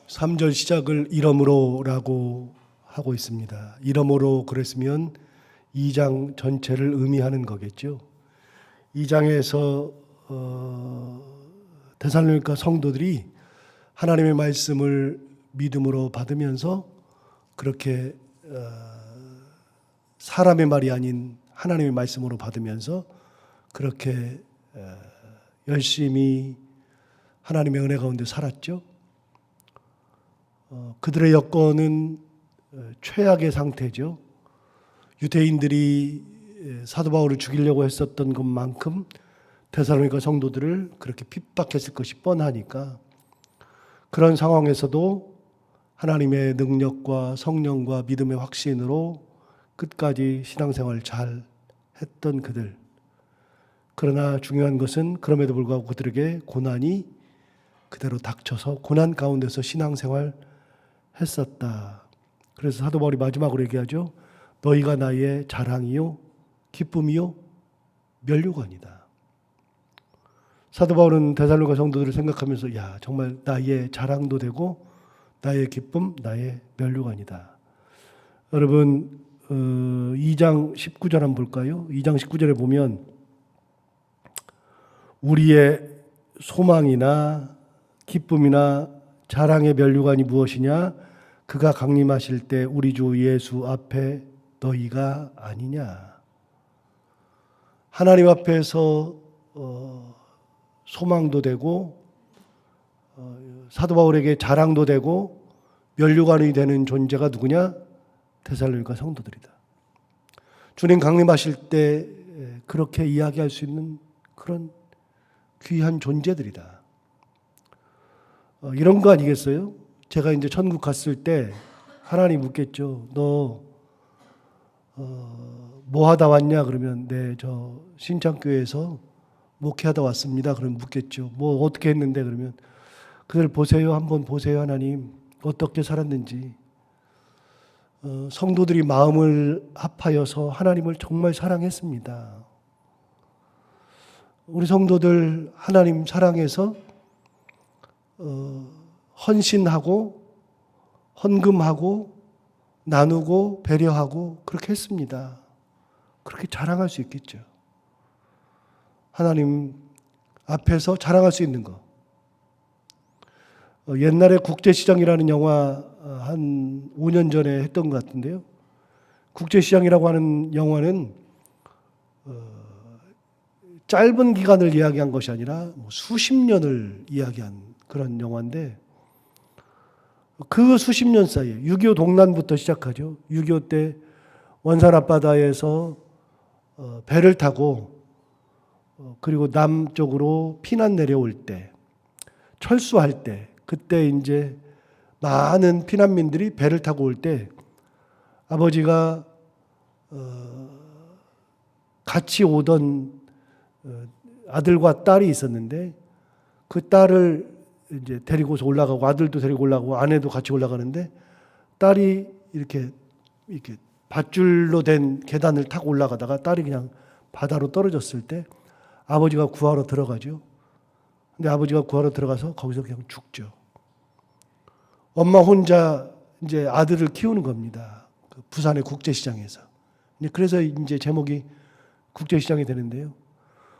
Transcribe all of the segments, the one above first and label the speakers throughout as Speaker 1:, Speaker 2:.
Speaker 1: 3절 시작을 이러므로라고 하고 있습니다. 이러므로 그랬으면 2장 전체를 의미하는 거겠죠. 2장에서 데살로니가 성도들이 하나님의 말씀을 믿음으로 받으면서 그렇게 사람의 말이 아닌 하나님의 말씀으로 받으면서 그렇게 열심히 하나님의 은혜 가운데 살았죠. 그들의 여건은 최악의 상태죠. 유대인들이 사도 바울을 죽이려고 했었던 것만큼 데살로니가 성도들을 그렇게 핍박했을 것이 뻔하니까 그런 상황에서도 하나님의 능력과 성령과 믿음의 확신으로 끝까지 신앙생활 잘 했던 그들. 그러나 중요한 것은 그럼에도 불구하고 그들에게 고난이 그대로 닥쳐서 고난 가운데서 신앙생활 했었다. 그래서 사도 바울이 마지막으로 얘기하죠. 너희가 나의 자랑이요 기쁨이요 면류관이다. 사도 바울은 데살로니가 성도들을 생각하면서 야 정말 나의 자랑도 되고 나의 기쁨, 나의 면류관이다. 여러분 2장 19절 한번 볼까요? 2장 19절에 보면 우리의 소망이나 기쁨이나 자랑의 면류관이 무엇이냐? 그가 강림하실 때 우리 주 예수 앞에 너희가 아니냐. 하나님 앞에서 소망도 되고 사도 바울에게 자랑도 되고 면류관이 되는 존재가 누구냐? 데살로니가 성도들이다. 주님 강림하실 때 그렇게 이야기할 수 있는 그런 귀한 존재들이다. 이런 거 아니겠어요? 제가 이제 천국 갔을 때 하나님 묻겠죠. 너 뭐 하다 왔냐? 그러면 네, 저 신창교회에서 목회하다 왔습니다. 그러면 묻겠죠. 뭐 어떻게 했는데? 그러면 그들 보세요. 한번 보세요. 하나님 어떻게 살았는지. 성도들이 마음을 합하여서 하나님을 정말 사랑했습니다. 우리 성도들 하나님 사랑해서 헌신하고 헌금하고 나누고 배려하고 그렇게 했습니다. 그렇게 자랑할 수 있겠죠. 하나님 앞에서 자랑할 수 있는 거. 옛날에 국제시장이라는 영화 한 5년 전에 했던 것 같은데요. 국제시장이라고 하는 영화는 짧은 기간을 이야기한 것이 아니라 수십 년을 이야기한 그런 영화인데 그 수십 년 사이에 6.25 동란부터 시작하죠. 6.25 때 원산 앞바다에서 배를 타고 그리고 남쪽으로 피난 내려올 때 철수할 때 그때 이제 많은 피난민들이 배를 타고 올 때 아버지가 같이 오던 아들과 딸이 있었는데 그 딸을 이제 데리고서 올라가고 아들도 데리고 올라가고 아내도 같이 올라가는데 딸이 이렇게 밧줄로 된 계단을 타고 올라가다가 딸이 그냥 바다로 떨어졌을 때 아버지가 구하러 들어가죠. 근데 아버지가 구하러 들어가서 거기서 그냥 죽죠. 엄마 혼자 이제 아들을 키우는 겁니다. 그 부산의 국제시장에서. 그래서 이제 제목이 국제시장이 되는데요.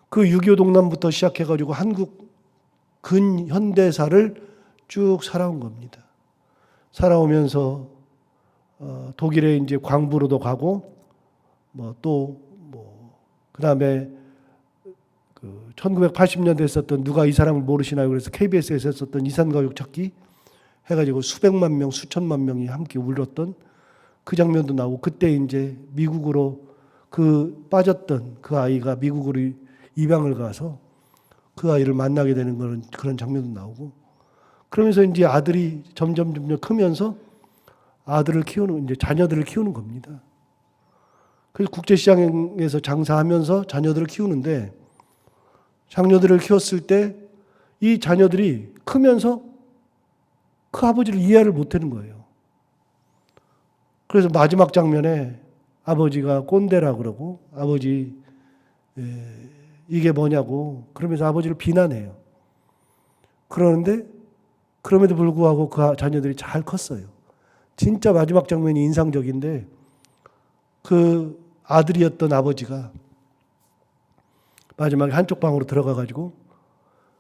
Speaker 1: 그 6.25 동란부터 시작해가지고 한국 근현대사를 쭉 살아온 겁니다. 살아오면서 독일에 이제 광부로도 가고 그다음에 1980년대에 했었던 누가 이 사람을 모르시나요? 그래서 KBS에서 했었던 이산가족 찾기 해가지고 수백만 명, 수천만 명이 함께 울었던 그 장면도 나오고 그때 이제 미국으로 빠졌던 그 아이가 미국으로 입양을 가서 그 아이를 만나게 되는 그런 장면도 나오고 그러면서 이제 아들이 점점 크면서 아들을 키우는 이제 자녀들을 키우는 겁니다. 그래서 국제시장에서 장사하면서 자녀들을 키우는데 자녀들을 키웠을 때 이 자녀들이 크면서 그 아버지를 이해를 못하는 거예요. 그래서 마지막 장면에 아버지가 꼰대라 그러고 아버지 이게 뭐냐고 그러면서 아버지를 비난해요. 그러는데 그럼에도 불구하고 그 자녀들이 잘 컸어요. 진짜 마지막 장면이 인상적인데 그 아들이었던 아버지가 마지막에 한쪽 방으로 들어가가지고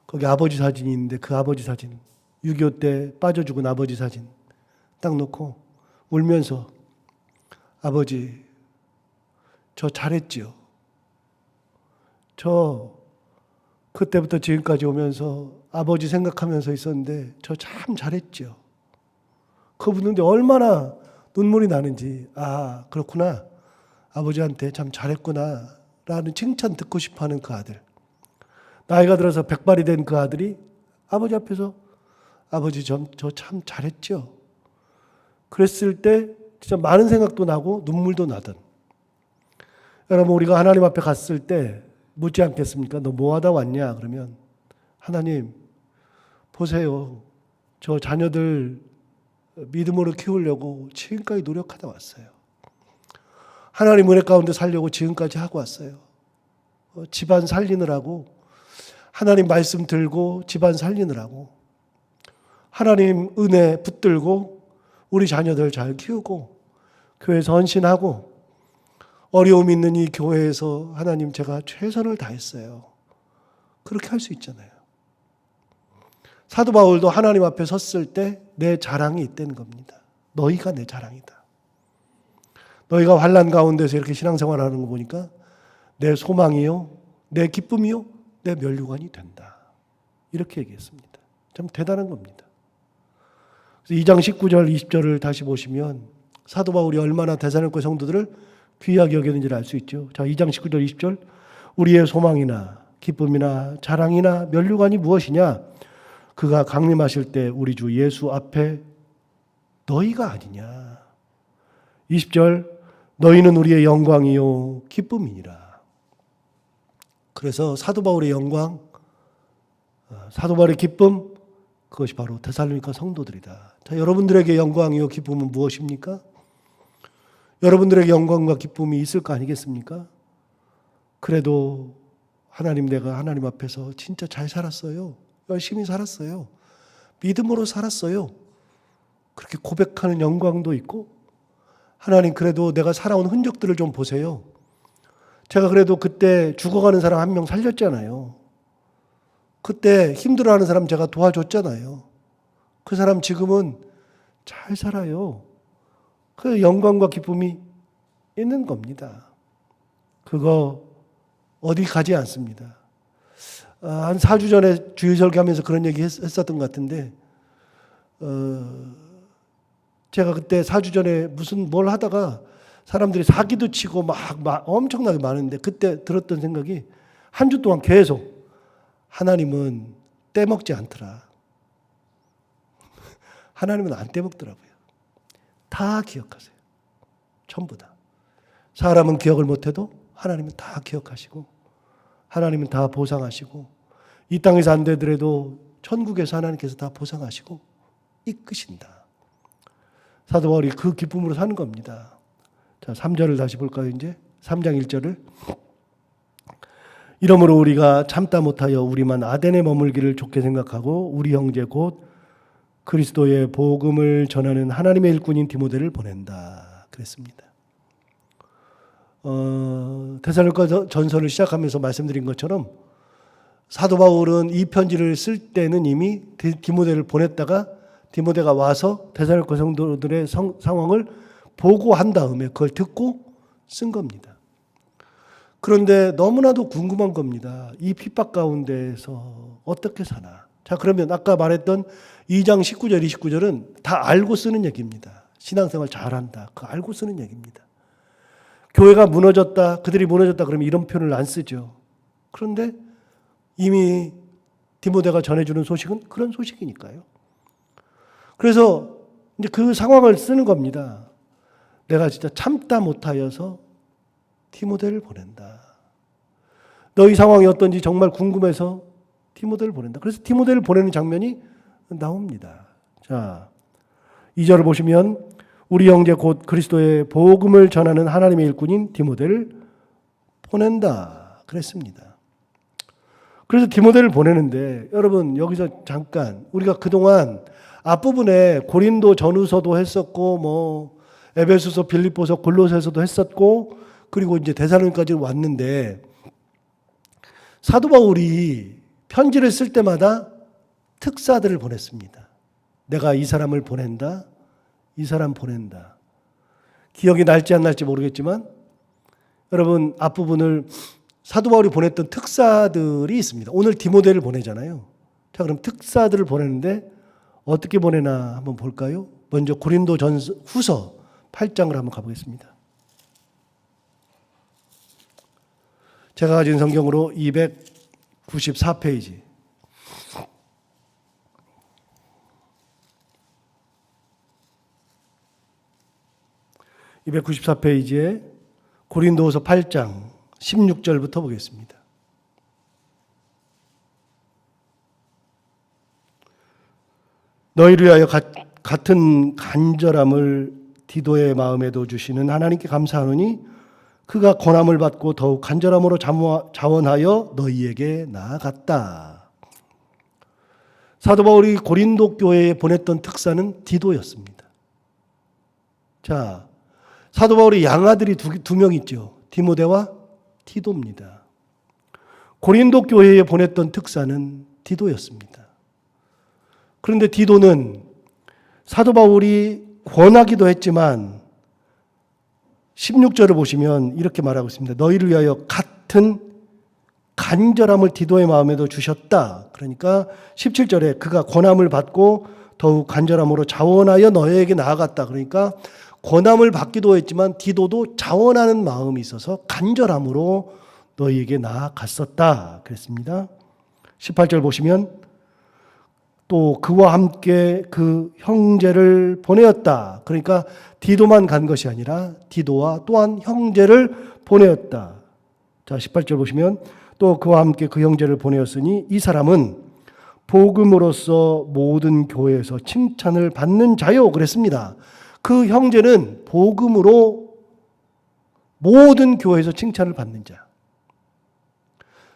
Speaker 1: 거기 아버지 사진이 있는데 그 아버지 사진 6.25 때 빠져 죽은 아버지 사진 딱 놓고 울면서 아버지 저 잘했지요. 저 그때부터 지금까지 오면서 아버지 생각하면서 있었는데 저 참 잘했지요. 그분인데 얼마나 눈물이 나는지 아 그렇구나 아버지한테 참 잘했구나 라는 칭찬 듣고 싶어하는 그 아들. 나이가 들어서 백발이 된 그 아들이 아버지 앞에서 아버지 저 참 잘했죠. 그랬을 때 진짜 많은 생각도 나고 눈물도 나던. 여러분 우리가 하나님 앞에 갔을 때 묻지 않겠습니까? 너 뭐하다 왔냐? 그러면 하나님 보세요. 저 자녀들 믿음으로 키우려고 지금까지 노력하다 왔어요. 하나님 은혜 가운데 살려고 지금까지 하고 왔어요. 집안 살리느라고 하나님 말씀 들고 집안 살리느라고 하나님 은혜 붙들고 우리 자녀들 잘 키우고 교회 선신하고 어려움 있는 이 교회에서 하나님 제가 최선을 다했어요. 그렇게 할 수 있잖아요. 사도 바울도 하나님 앞에 섰을 때 내 자랑이 있다는 겁니다. 너희가 내 자랑이다. 너희가 환난 가운데서 이렇게 신앙생활하는 거 보니까 내 소망이요, 내 기쁨이요, 내 면류관이 된다. 이렇게 얘기했습니다. 참 대단한 겁니다. 2장 19절, 20절을 다시 보시면 사도 바울이 얼마나 데살로니가 성도들을 귀하게 여겼는지를 알 수 있죠. 자, 2장 19절, 20절. 우리의 소망이나 기쁨이나 자랑이나 면류관이 무엇이냐? 그가 강림하실 때 우리 주 예수 앞에 너희가 아니냐. 20절. 너희는 우리의 영광이요 기쁨이니라. 그래서 사도 바울의 영광, 사도 바울의 기쁨, 그것이 바로 데살로니가 성도들이다. 자, 여러분들에게 영광이요 기쁨은 무엇입니까? 여러분들에게 영광과 기쁨이 있을 거 아니겠습니까? 그래도 하나님 내가 하나님 앞에서 진짜 잘 살았어요. 열심히 살았어요. 믿음으로 살았어요. 그렇게 고백하는 영광도 있고 하나님 그래도 내가 살아온 흔적들을 좀 보세요. 제가 그래도 그때 죽어가는 사람 한 명 살렸잖아요. 그때 힘들어하는 사람 제가 도와줬잖아요. 그 사람 지금은 잘 살아요. 그 영광과 기쁨이 있는 겁니다. 그거 어디 가지 않습니다. 한 4주 전에 주일 설교하면서 그런 얘기 했었던 것 같은데 제가 그때 4주 전에 무슨 뭘 하다가 사람들이 사기도 치고 막 엄청나게 많은데 그때 들었던 생각이 한 주 동안 계속 하나님은 떼먹지 않더라. 하나님은 안 떼먹더라고요. 다 기억하세요. 전부 다. 사람은 기억을 못해도 하나님은 다 기억하시고 하나님은 다 보상하시고 이 땅에서 안 되더라도 천국에서 하나님께서 다 보상하시고 이끄신다. 사도 바울이 그 기쁨으로 사는 겁니다. 자, 3절을 다시 볼까요? 이제 3장 1절을. 이러므로 우리가 참다 못하여 우리만 아덴에 머물기를 좋게 생각하고 우리 형제 곧 그리스도의 복음을 전하는 하나님의 일꾼인 디모데를 보낸다. 그랬습니다. 데살로니가 전서를 시작하면서 말씀드린 것처럼 사도 바울은 이 편지를 쓸 때는 이미 디모데를 보냈다가 디모데가 와서 데살로니가 성도들의 상황을 보고한 다음에 그걸 듣고 쓴 겁니다. 그런데 너무나도 궁금한 겁니다. 이 핍박 가운데에서 어떻게 사나. 자, 그러면 아까 말했던 2장 19절, 29절은 다 알고 쓰는 얘기입니다. 신앙생활 잘한다. 그거 알고 쓰는 얘기입니다. 교회가 무너졌다, 그들이 무너졌다 그러면 이런 표현을 안 쓰죠. 그런데 이미 디모데가 전해주는 소식은 그런 소식이니까요. 그래서 이제 그 상황을 쓰는 겁니다. 내가 진짜 참다 못하여서 디모데를 보낸다. 너희 상황이 어떤지 정말 궁금해서 디모데를 보낸다. 그래서 디모데를 보내는 장면이 나옵니다. 자, 2절을 보시면 우리 형제 곧 그리스도의 복음을 전하는 하나님의 일꾼인 디모데를 보낸다. 그랬습니다. 그래서 디모데를 보내는데 여러분 여기서 잠깐 우리가 그동안 앞부분에 고린도 전후서도 했었고 뭐 에베소서, 빌립보서, 골로새서도 했었고 그리고 이제 데살로니가까지 왔는데 사도 바울이 편지를 쓸 때마다 특사들을 보냈습니다. 내가 이 사람을 보낸다. 이 사람 보낸다. 기억이 날지 안 날지 모르겠지만 여러분 앞부분을 사도 바울이 보냈던 특사들이 있습니다. 오늘 디모데를 보내잖아요. 자, 그럼 특사들을 보내는데 어떻게 보내나 한번 볼까요? 먼저 고린도 후서 8장을 한번 가보겠습니다. 제가 가진 성경으로 294페이지. (294페이지에) 고린도후서 8장 16절부터 보겠습니다. 너희를 위하여 같은 간절함을 디도의 마음에도 주시는 하나님께 감사하노니 그가 권함을 받고 더욱 간절함으로 자원하여 너희에게 나아갔다. 사도 바울이 고린도 교회에 보냈던 특사는 디도였습니다. 자, 사도 바울의 양아들이 두 명 있죠. 디모데와 티도입니다. 고린도 교회에 보냈던 특사는 디도였습니다. 그런데 디도는 사도 바울이 권하기도 했지만 16절을 보시면 이렇게 말하고 있습니다. 너희를 위하여 같은 간절함을 디도의 마음에도 주셨다. 그러니까 17절에 그가 권함을 받고 더욱 간절함으로 자원하여 너희에게 나아갔다. 그러니까 권함을 받기도 했지만 디도도 자원하는 마음이 있어서 간절함으로 너희에게 나아갔었다. 그랬습니다. 18절 보시면 또 그와 함께 그 형제를 보내었다. 그러니까 디도만 간 것이 아니라 디도와 또한 형제를 보내었다. 자, 18절 보시면 또 그와 함께 그 형제를 보내었으니 이 사람은 복음으로써 모든 교회에서 칭찬을 받는 자요. 그랬습니다. 그 형제는 복음으로 모든 교회에서 칭찬을 받는 자.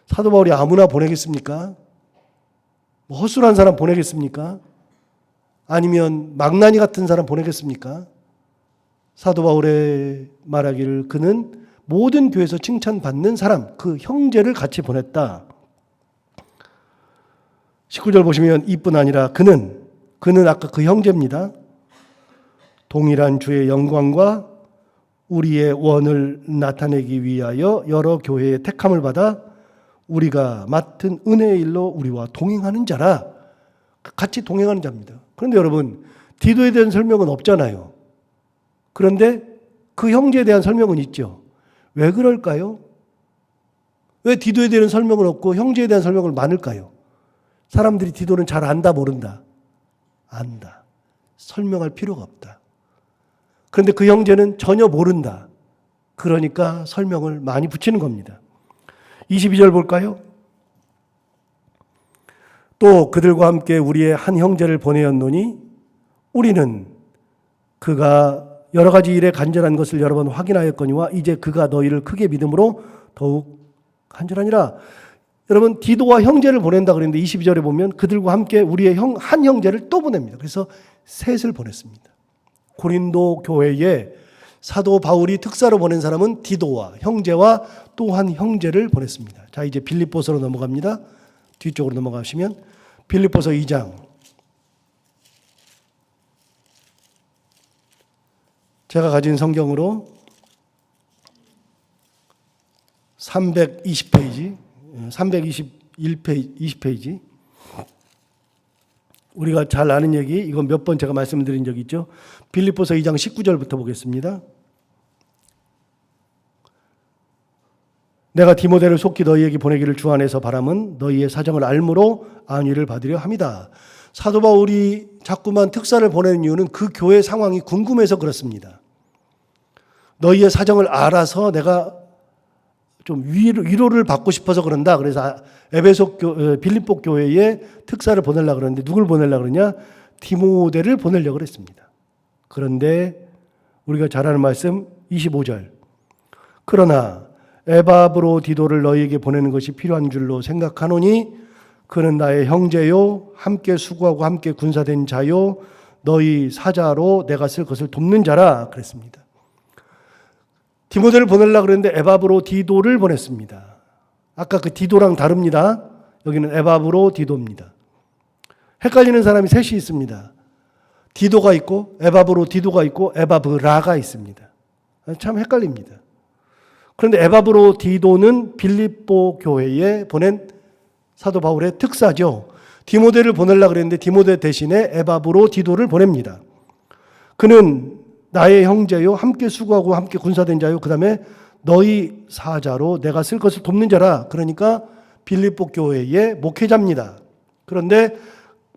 Speaker 1: 사도 바울이 아무나 보내겠습니까? 허술한 사람 보내겠습니까? 아니면 망나니 같은 사람 보내겠습니까? 사도 바울의 말하기를 그는 모든 교회에서 칭찬받는 사람, 그 형제를 같이 보냈다. 19절 보시면 이뿐 아니라 그는 아까 그 형제입니다. 동일한 주의 영광과 우리의 원을 나타내기 위하여 여러 교회의 택함을 받아 우리가 맡은 은혜의 일로 우리와 동행하는 자라. 같이 동행하는 자입니다. 그런데 여러분, 디도에 대한 설명은 없잖아요. 그런데 그 형제에 대한 설명은 있죠. 왜 그럴까요? 왜 디도에 대한 설명은 없고 형제에 대한 설명은 많을까요? 사람들이 디도는 잘 안다, 모른다? 안다. 설명할 필요가 없다. 그런데 그 형제는 전혀 모른다. 그러니까 설명을 많이 붙이는 겁니다. 22절 볼까요? 또 그들과 함께 우리의 한 형제를 보내었노니 우리는 그가 여러 가지 일에 간절한 것을 여러 번 확인하였거니와 이제 그가 너희를 크게 믿음으로 더욱 간절하니라. 여러분, 디도와 형제를 보낸다 그랬는데 22절에 보면 그들과 함께 우리의 한 형제를 또 보냅니다. 그래서 셋을 보냈습니다. 고린도 교회에 사도 바울이 특사로 보낸 사람은 디도와 형제와 또 한 형제를 보냈습니다. 자, 이제 빌립보서로 넘어갑니다. 뒤쪽으로 넘어가시면 빌립보서 2장. 제가 가진 성경으로 320페이지, 321페이지, 20페이지. 우리가 잘 아는 얘기, 이건 몇 번 제가 말씀드린 적이 있죠. 빌립보서 2장 19절부터 보겠습니다. 내가 디모데를 속히 너희에게 보내기를 주 안에서 바람은 너희의 사정을 알므로 안위를 받으려 함이다. 사도 바울이 자꾸만 특사를 보내는 이유는 그 교회 상황이 궁금해서 그렇습니다. 너희의 사정을 알아서 내가 좀 위로를 받고 싶어서 그런다. 그래서 빌립보 교회에 특사를 보내려고 그러는데 누굴 보내려고 그러냐? 디모데를 보내려고 그랬습니다. 그런데 우리가 잘 아는 말씀 25절. 그러나 에바브로 디도를 너희에게 보내는 것이 필요한 줄로 생각하노니 그는 나의 형제요 함께 수고하고 함께 군사된 자요 너희 사자로 내가 쓸 것을 돕는 자라 그랬습니다. 디모데를 보내려고 그랬는데 에바브로 디도를 보냈습니다. 아까 그 디도랑 다릅니다. 여기는 에바브로 디도입니다. 헷갈리는 사람이 셋이 있습니다. 디도가 있고 에바브로 디도가 있고 에바브라가 있습니다. 참 헷갈립니다. 그런데 에바브로 디도는 빌립보 교회에 보낸 사도 바울의 특사죠. 디모데를 보내려고 그랬는데 디모데 대신에 에바브로 디도를 보냅니다. 그는 나의 형제요 함께 수고하고 함께 군사된 자요 그 다음에 너희 사자로 내가 쓸 것을 돕는 자라. 그러니까 빌립보 교회의 목회자입니다. 그런데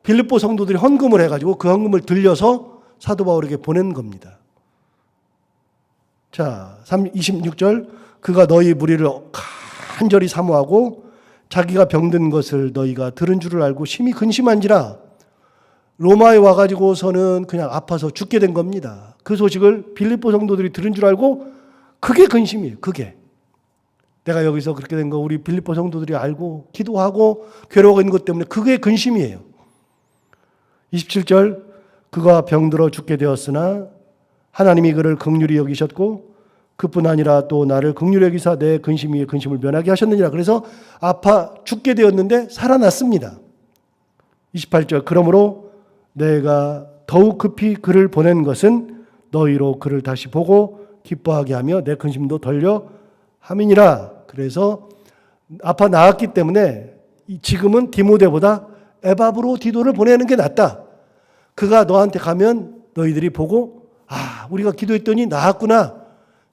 Speaker 1: 빌립보 성도들이 헌금을 해가지고 그 헌금을 들려서 사도 바울에게 보낸 겁니다. 자, 26절 그가 너희 무리를 간절히 사모하고 자기가 병든 것을 너희가 들은 줄을 알고 심히 근심한지라. 로마에 와가지고서는 그냥 아파서 죽게 된 겁니다. 그 소식을 빌립보 성도들이 들은 줄 알고 그게 근심이에요. 그게. 내가 여기서 그렇게 된 거 우리 빌립보 성도들이 알고 기도하고 괴로워하고 있는 것 때문에 그게 근심이에요. 27절 그가 병들어 죽게 되었으나 하나님이 그를 긍휼히 여기셨고 그뿐 아니라 또 나를 긍휼히 여기사 내 근심 위에 근심을 면하게 하셨느니라. 그래서 아파 죽게 되었는데 살아났습니다. 28절 그러므로 내가 더욱 급히 그를 보낸 것은 너희로 그를 다시 보고 기뻐하게 하며 내 근심도 덜려 함이니라. 그래서 아파 나았기 때문에 지금은 디모데보다 에바브로 디도를 보내는 게 낫다. 그가 너한테 가면 너희들이 보고 우리가 기도했더니 나았구나.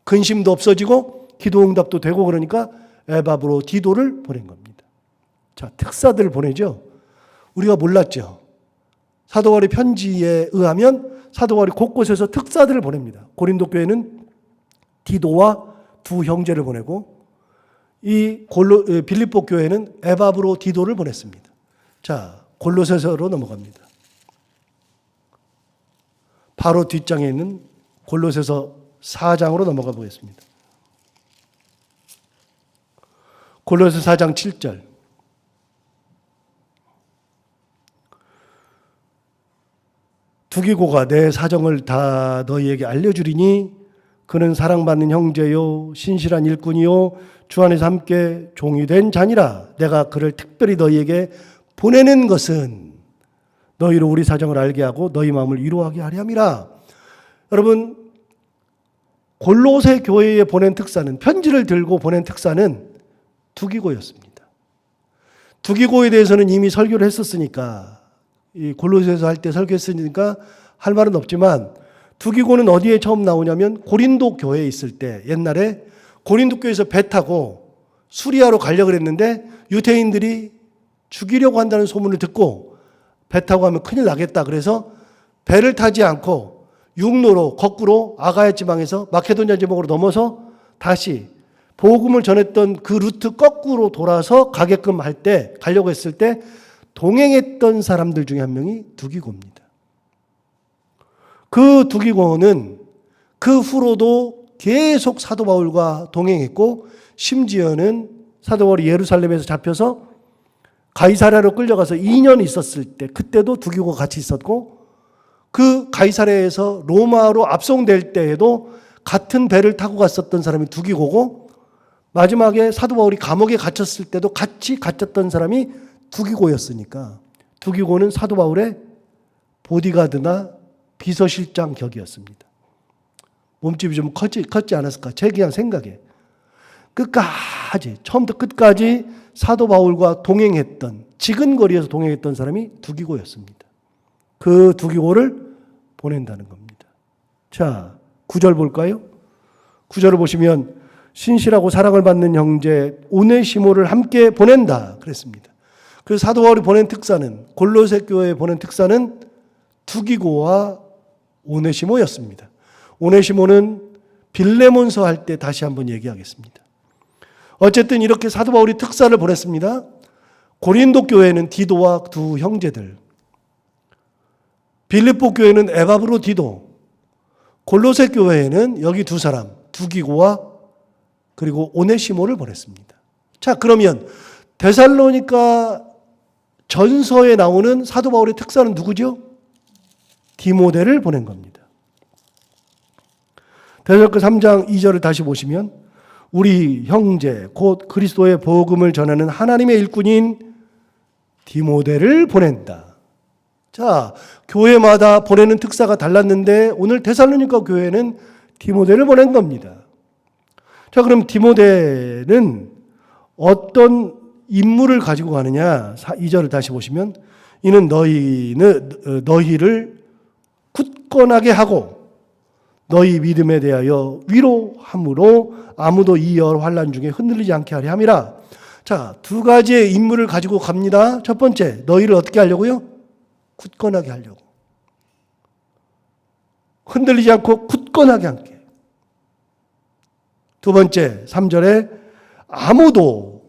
Speaker 1: 근심도 없어지고 기도 응답도 되고 그러니까 에바브로 디도를 보낸 겁니다. 자, 특사들을 보내죠. 우리가 몰랐죠. 사도 바울의 편지에 의하면 사도 바울이 곳곳에서 특사들을 보냅니다. 고린도 교회는 디도와 두 형제를 보내고 이 빌립보 교회는 에바브로 디도를 보냈습니다. 자, 골로새서로 넘어갑니다. 바로 뒷장에 있는 골로새서 4장으로 넘어가 보겠습니다. 골로새 4장 7절 두기고가 내 사정을 다 너희에게 알려주리니 그는 사랑받는 형제요 신실한 일꾼이요 주 안에서 함께 종이 된 자니라. 내가 그를 특별히 너희에게 보내는 것은 너희로 우리 사정을 알게 하고 너희 마음을 위로하게 하려 함이라. 여러분 골로새 교회에 보낸 특사는 편지를 들고 보낸 특사는 두기고였습니다. 두기고에 대해서는 이미 설교를 했었으니까 이 골로새에서 할 때 설교했으니까 할 말은 없지만 두기고는 어디에 처음 나오냐면 고린도 교회에 있을 때 옛날에 고린도 교회에서 배 타고 수리아로 가려고 그랬는데 유대인들이 죽이려고 한다는 소문을 듣고 배 타고 가면 큰일 나겠다. 그래서 배를 타지 않고 육로로 거꾸로 아가야 지방에서 마케도니아 지방으로 넘어서 다시 복음을 전했던 그 루트 거꾸로 돌아서 가게끔 할 때 가려고 했을 때 동행했던 사람들 중에 한 명이 두기고입니다. 그 두기고는 그 후로도 계속 사도 바울과 동행했고 심지어는 사도 바울이 예루살렘에서 잡혀서 가이사랴로 끌려가서 2년 있었을 때 그때도 두기고가 같이 있었고 그 가이사랴에서 로마로 압송될 때에도 같은 배를 타고 갔었던 사람이 두기고고 마지막에 사도 바울이 감옥에 갇혔을 때도 같이 갇혔던 사람이 두기고였으니까 두기고는 사도 바울의 보디가드나 비서실장 격이었습니다. 몸집이 좀 컸지 않았을까? 제 그냥 생각에. 끝까지 처음부터 끝까지 사도 바울과 동행했던 지근거리에서 동행했던 사람이 두기고였습니다. 그 두기고를 보낸다는 겁니다. 자, 9절 볼까요? 9절을 보시면 신실하고 사랑을 받는 형제 오네시모를 함께 보낸다 그랬습니다. 그래서 사도 바울이 보낸 특사는 골로새 교회에 보낸 특사는 두기고와 오네시모였습니다. 오네시모는 빌레몬서 할 때 다시 한번 얘기하겠습니다. 어쨌든 이렇게 사도 바울이 특사를 보냈습니다. 고린도 교회는 디도와 두 형제들, 빌립보 교회는 에바브로 디도, 골로새 교회에는 여기 두 사람, 두기고와 그리고 오네시모를 보냈습니다. 자, 그러면 데살로니가 전서에 나오는 사도 바울의 특사는 누구죠? 디모데를 보낸 겁니다. 데살로니가 3장 2절을 다시 보시면 우리 형제 곧 그리스도의 복음을 전하는 하나님의 일꾼인 디모데를 보낸다. 자, 교회마다 보내는 특사가 달랐는데 오늘 데살로니가 교회는 디모데를 보낸 겁니다. 자, 그럼 디모데는 어떤 임무를 가지고 가느냐? 2절을 다시 보시면 이는 너희를 굳건하게 하고 너희 믿음에 대하여 위로함으로 아무도 이 여러 환난 중에 흔들리지 않게 하려 함이라. 자, 두 가지의 임무를 가지고 갑니다. 첫 번째, 너희를 어떻게 하려고요? 굳건하게 하려고. 흔들리지 않고 굳건하게 함께. 두 번째, 3절에 아무도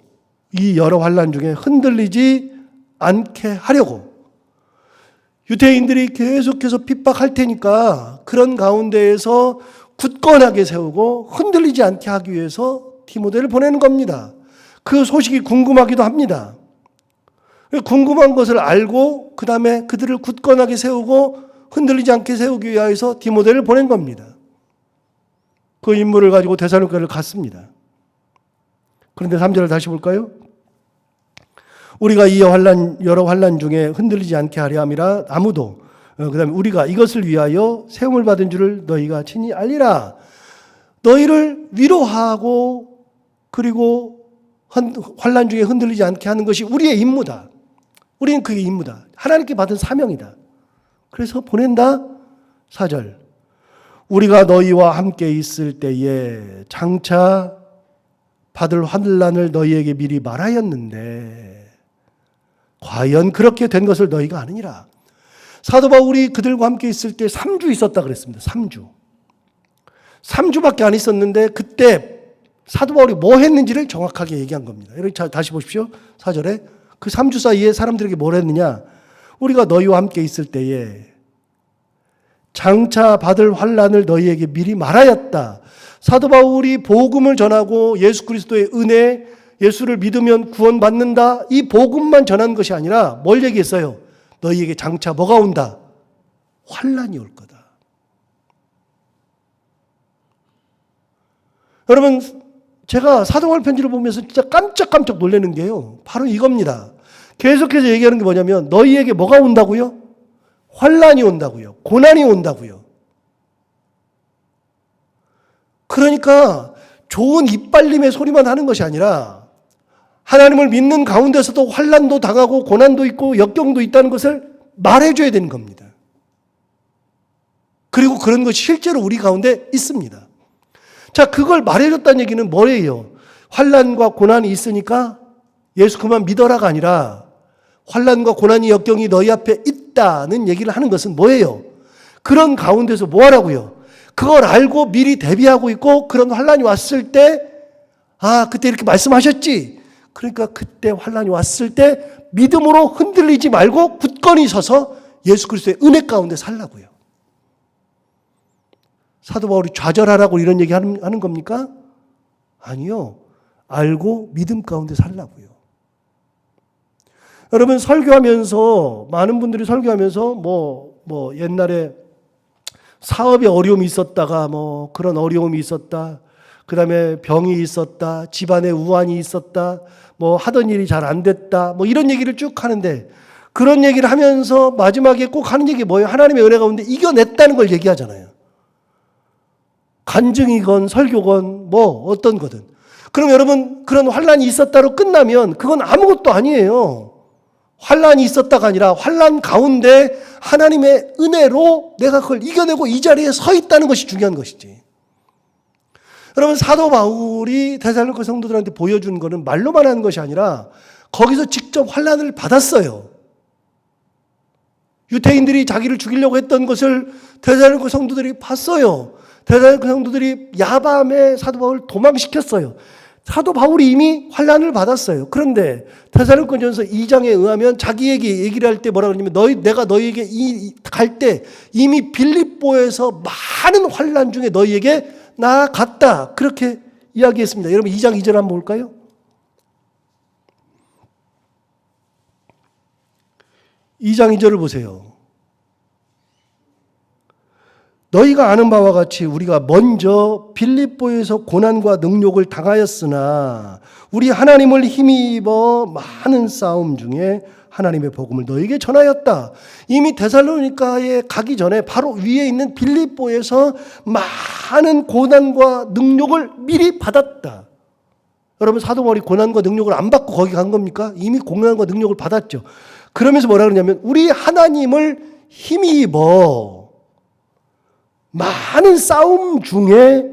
Speaker 1: 이 여러 환난 중에 흔들리지 않게 하려고. 유대인들이 계속해서 핍박할 테니까 그런 가운데에서 굳건하게 세우고 흔들리지 않게 하기 위해서 디모데를 보내는 겁니다. 그 소식이 궁금하기도 합니다. 궁금한 것을 알고 그 다음에 그들을 굳건하게 세우고 흔들리지 않게 세우기 위해서 디모데를 보낸 겁니다. 그 임무를 가지고 데살로니가를 갔습니다. 그런데 3절을 다시 볼까요? 우리가 이 여러 환난 중에 흔들리지 않게 하려 함이라. 아무도 그 다음에 우리가 이것을 위하여 세움을 받은 줄을 너희가 친히 알리라. 너희를 위로하고 그리고 환난 중에 흔들리지 않게 하는 것이 우리의 임무다. 우리는 그게 임무다. 하나님께 받은 사명이다. 그래서 보낸다. 4절 우리가 너희와 함께 있을 때에 장차 받을 환난을 너희에게 미리 말하였는데 과연 그렇게 된 것을 너희가 아느니라. 사도 바울이 그들과 함께 있을 때 3주 있었다 그랬습니다. 3주. 3주밖에 안 있었는데 그때 사도 바울이 뭐 했는지를 정확하게 얘기한 겁니다. 여러분 다시 보십시오. 4절에 그 3주 사이에 사람들에게 뭘 했느냐. 우리가 너희와 함께 있을 때에 장차 받을 환난을 너희에게 미리 말하였다. 사도 바울이 복음을 전하고 예수 그리스도의 은혜, 예수를 믿으면 구원받는다. 이 복음만 전한 것이 아니라 뭘 얘기했어요? 너희에게 장차 뭐가 온다? 환난이 올 거다. 여러분, 제가 사도 바울 편지를 보면서 진짜 깜짝깜짝 놀라는 게요. 바로 이겁니다. 계속해서 얘기하는 게 뭐냐면 너희에게 뭐가 온다고요? 환난이 온다고요. 고난이 온다고요. 그러니까 좋은 이빨림의 소리만 하는 것이 아니라 하나님을 믿는 가운데서도 환난도 당하고 고난도 있고 역경도 있다는 것을 말해줘야 되는 겁니다. 그리고 그런 것이 실제로 우리 가운데 있습니다. 자, 그걸 말해줬다는 얘기는 뭐예요? 환난과 고난이 있으니까 예수 그만 믿어라가 아니라 환난과 고난이 역경이 너희 앞에 있다는 얘기를 하는 것은 뭐예요? 그런 가운데서 뭐 하라고요? 그걸 알고 미리 대비하고 있고 그런 환난이 왔을 때 그때 이렇게 말씀하셨지. 그러니까 그때 환난이 왔을 때 믿음으로 흔들리지 말고 굳건히 서서 예수 그리스도의 은혜 가운데 살라고요. 사도 바울이 좌절하라고 이런 얘기 하는 겁니까? 아니요. 알고 믿음 가운데 살라고요. 여러분 설교하면서 많은 분들이 설교하면서 뭐 옛날에 사업에 어려움이 있었다가 뭐 그런 어려움이 있었다. 그다음에 병이 있었다. 집안에 우환이 있었다. 뭐 하던 일이 잘 안 됐다. 뭐 이런 얘기를 쭉 하는데 그런 얘기를 하면서 마지막에 꼭 하는 얘기 뭐예요? 하나님의 은혜 가운데 이겨냈다는 걸 얘기하잖아요. 간증이건 설교건 뭐 어떤 거든. 그럼 여러분 그런 환난이 있었다로 끝나면 그건 아무것도 아니에요. 환난이 있었다가 아니라 환난 가운데 하나님의 은혜로 내가 그걸 이겨내고 이 자리에 서 있다는 것이 중요한 것이지. 여러분 사도 바울이 데살로니가 성도들한테 보여준 거는 말로만 하는 것이 아니라 거기서 직접 환난을 받았어요. 유대인들이 자기를 죽이려고 했던 것을 데살로니가 성도들이 봤어요. 데살로니가 성도들이 야밤에 사도 바울을 도망시켰어요. 사도 바울이 이미 환난을 받았어요. 그런데 데살로니가전서 2장에 의하면 자기에게 얘기를 할 때 뭐라 그러냐면 내가 너희에게 갈 때 이미 빌립보에서 많은 환난 중에 너희에게 나아갔다. 그렇게 이야기했습니다. 여러분 2장 2절 한번 볼까요? 2장 2절을 보세요. 너희가 아는 바와 같이 우리가 먼저 빌립보에서 고난과 능욕을 당하였으나 우리 하나님을 힘입어 많은 싸움 중에 하나님의 복음을 너희에게 전하였다. 이미 데살로니가에 가기 전에 바로 위에 있는 빌립보에서 많은 고난과 능욕을 미리 받았다. 여러분, 사도 바울이 고난과 능욕을 안 받고 거기 간 겁니까? 이미 고난과 능욕을 받았죠. 그러면서 뭐라 그러냐면 우리 하나님을 힘입어 많은 싸움 중에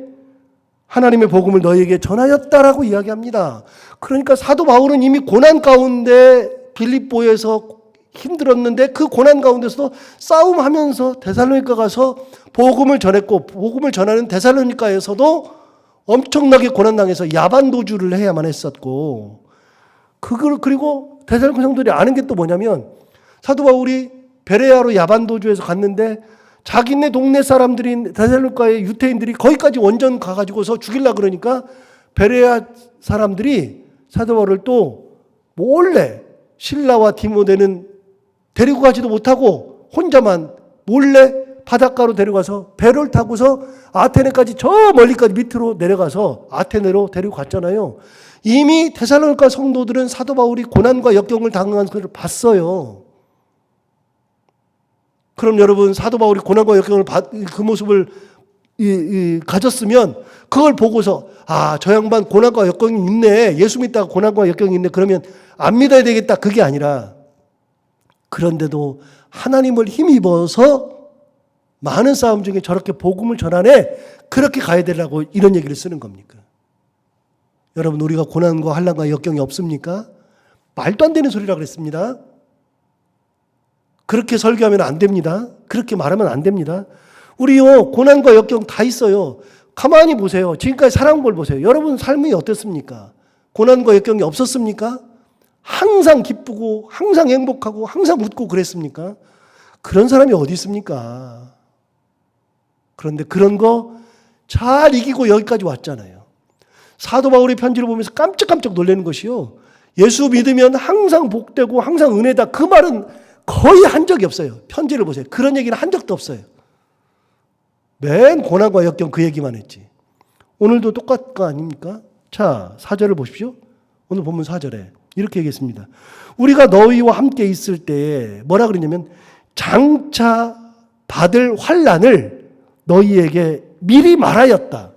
Speaker 1: 하나님의 복음을 너희에게 전하였다라고 이야기합니다. 그러니까 사도 바울은 이미 고난 가운데 빌립보에서 힘들었는데 그 고난 가운데서도 싸움하면서 데살로니가 가서 복음을 전했고, 복음을 전하는 데살로니가에서도 엄청나게 고난당해서 야반도주를 해야만 했었고, 그리고 데살로니가 성도들이 아는 게 또 뭐냐면 사도 바울이 베레아로 야반도주에서 갔는데 자기네 동네 사람들인 데살로니가의 유대인들이 거기까지 원전 가가지고서 죽이려고 그러니까 베레아 사람들이 사도 바울을 또 몰래 실라와 디모데는 데리고 가지도 못하고 혼자만 몰래 바닷가로 데려가서 배를 타고서 아테네까지 저 멀리까지 밑으로 내려가서 아테네로 데리고 갔잖아요. 이미 데살로니가 성도들은 사도 바울이 고난과 역경을 당한 것을 봤어요. 그럼 여러분, 사도 바울이 고난과 역경을 그 모습을 가졌으면 그걸 보고서 저 양반 고난과 역경이 있네. 예수 믿다가 고난과 역경이 있네. 그러면 안 믿어야 되겠다. 그게 아니라 그런데도 하나님을 힘입어서 많은 싸움 중에 저렇게 복음을 전하네. 그렇게 가야 되려고 이런 얘기를 쓰는 겁니까? 여러분, 우리가 고난과 환난과 역경이 없습니까? 말도 안 되는 소리라고 그랬습니다. 그렇게 설교하면 안 됩니다. 그렇게 말하면 안 됩니다. 우리요, 고난과 역경 다 있어요. 가만히 보세요. 지금까지 살아온 걸 보세요. 여러분 삶이 어땠습니까? 고난과 역경이 없었습니까? 항상 기쁘고 항상 행복하고 항상 웃고 그랬습니까? 그런 사람이 어디 있습니까? 그런데 그런 거 잘 이기고 여기까지 왔잖아요. 사도 바울의 편지를 보면서 깜짝깜짝 놀라는 것이요, 예수 믿으면 항상 복되고 항상 은혜다, 그 말은 거의 한 적이 없어요. 편지를 보세요. 그런 얘기는 한 적도 없어요. 맨 고난과 역경 그 얘기만 했지. 오늘도 똑같은 거 아닙니까? 자, 4절을 보십시오. 오늘 본문 4절에 이렇게 얘기했습니다. 우리가 너희와 함께 있을 때에 뭐라 그러냐면 장차 받을 환난을 너희에게 미리 말하였다.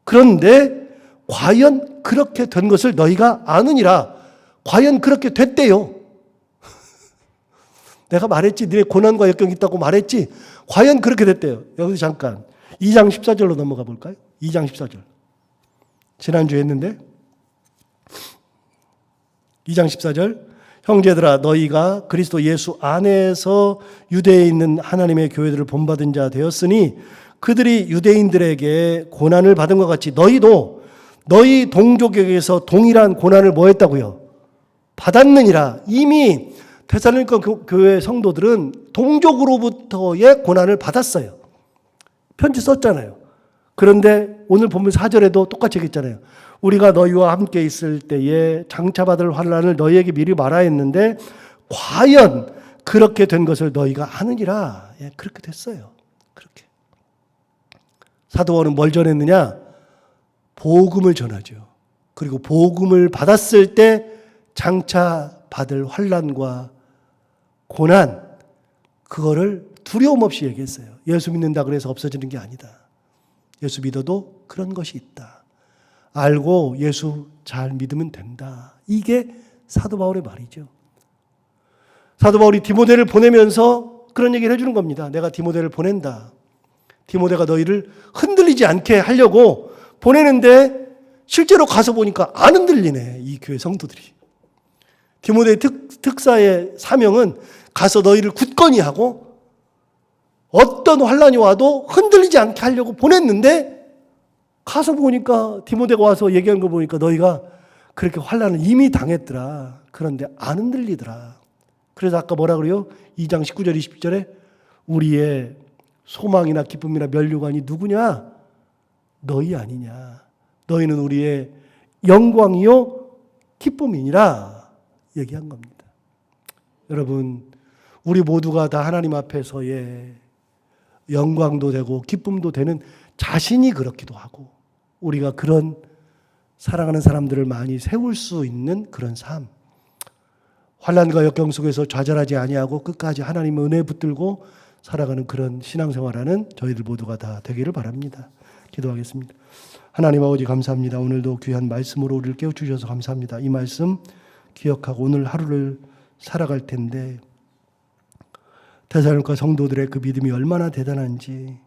Speaker 1: 그런데 과연 그렇게 된 것을 너희가 아느니라. 과연 그렇게 됐대요. 내가 말했지. 너네 고난과 역경이 있다고 말했지. 과연 그렇게 됐대요. 여기서 잠깐 2장 14절로 넘어가 볼까요? 2장 14절. 지난주에 했는데 2장 14절. 형제들아, 너희가 그리스도 예수 안에서 유대에 있는 하나님의 교회들을 본받은 자 되었으니 그들이 유대인들에게 고난을 받은 것 같이 너희도 너희 동족에게서 동일한 고난을 뭐 했다고요? 받았느니라. 이미 데살로니가 교회 성도들은 동족으로부터의 고난을 받았어요. 편지 썼잖아요. 그런데 오늘 본문 4절에도 똑같이 얘기했잖아요. 우리가 너희와 함께 있을 때에 장차 받을 환난을 너희에게 미리 말하였는데 과연 그렇게 된 것을 너희가 아느니라. 예, 그렇게 됐어요. 그렇게. 사도 바울은 뭘 전했느냐? 복음을 전하죠. 그리고 복음을 받았을 때 장차 받을 환난과 고난, 그거를 두려움 없이 얘기했어요. 예수 믿는다 그래서 없어지는 게 아니다. 예수 믿어도 그런 것이 있다. 알고 예수 잘 믿으면 된다. 이게 사도 바울의 말이죠. 사도 바울이 디모데를 보내면서 그런 얘기를 해주는 겁니다. 내가 디모데를 보낸다. 디모데가 너희를 흔들리지 않게 하려고 보내는데 실제로 가서 보니까 안 흔들리네. 이 교회 성도들이. 디모데의 특사의 사명은 가서 너희를 굳건히 하고 어떤 환난이 와도 흔들리지 않게 하려고 보냈는데 가서 보니까 디모데가 와서 얘기한 거 보니까 너희가 그렇게 환난을 이미 당했더라. 그런데 안 흔들리더라. 그래서 아까 뭐라 그래요? 2장 19절 20절에 우리의 소망이나 기쁨이나 면류관이 누구냐? 너희 아니냐. 너희는 우리의 영광이요 기쁨이니라 얘기한 겁니다. 여러분, 우리 모두가 다 하나님 앞에서의 영광도 되고 기쁨도 되는 자신이 그렇기도 하고, 우리가 그런 사랑하는 사람들을 많이 세울 수 있는 그런 삶, 환난과 역경 속에서 좌절하지 아니하고 끝까지 하나님의 은혜에 붙들고 살아가는 그런 신앙생활하는 저희들 모두가 다 되기를 바랍니다. 기도하겠습니다. 하나님 아버지 감사합니다. 오늘도 귀한 말씀으로 우리를 깨워주셔서 감사합니다. 이 말씀 기억하고 오늘 하루를 살아갈 텐데 데살로니가 성도들의 그 믿음이 얼마나 대단한지,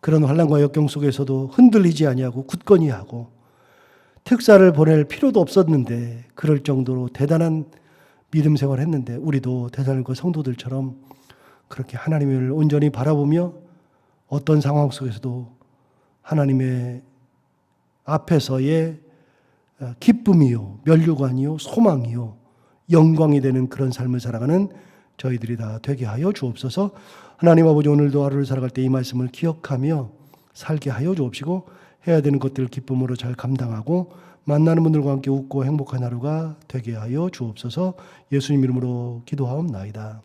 Speaker 1: 그런 환난과 역경 속에서도 흔들리지 아니하고 굳건히 하고 특사를 보낼 필요도 없었는데 그럴 정도로 대단한 믿음 생활을 했는데, 우리도 데살로니가 성도들처럼 그렇게 하나님을 온전히 바라보며 어떤 상황 속에서도 하나님의 앞에서의 기쁨이요, 면류관이요, 소망이요, 영광이 되는 그런 삶을 살아가는 저희들이 다 되게 하여 주옵소서. 하나님 아버지, 오늘도 하루를 살아갈 때 이 말씀을 기억하며 살게 하여 주옵시고, 해야 되는 것들을 기쁨으로 잘 감당하고 만나는 분들과 함께 웃고 행복한 하루가 되게 하여 주옵소서. 예수님 이름으로 기도하옵나이다.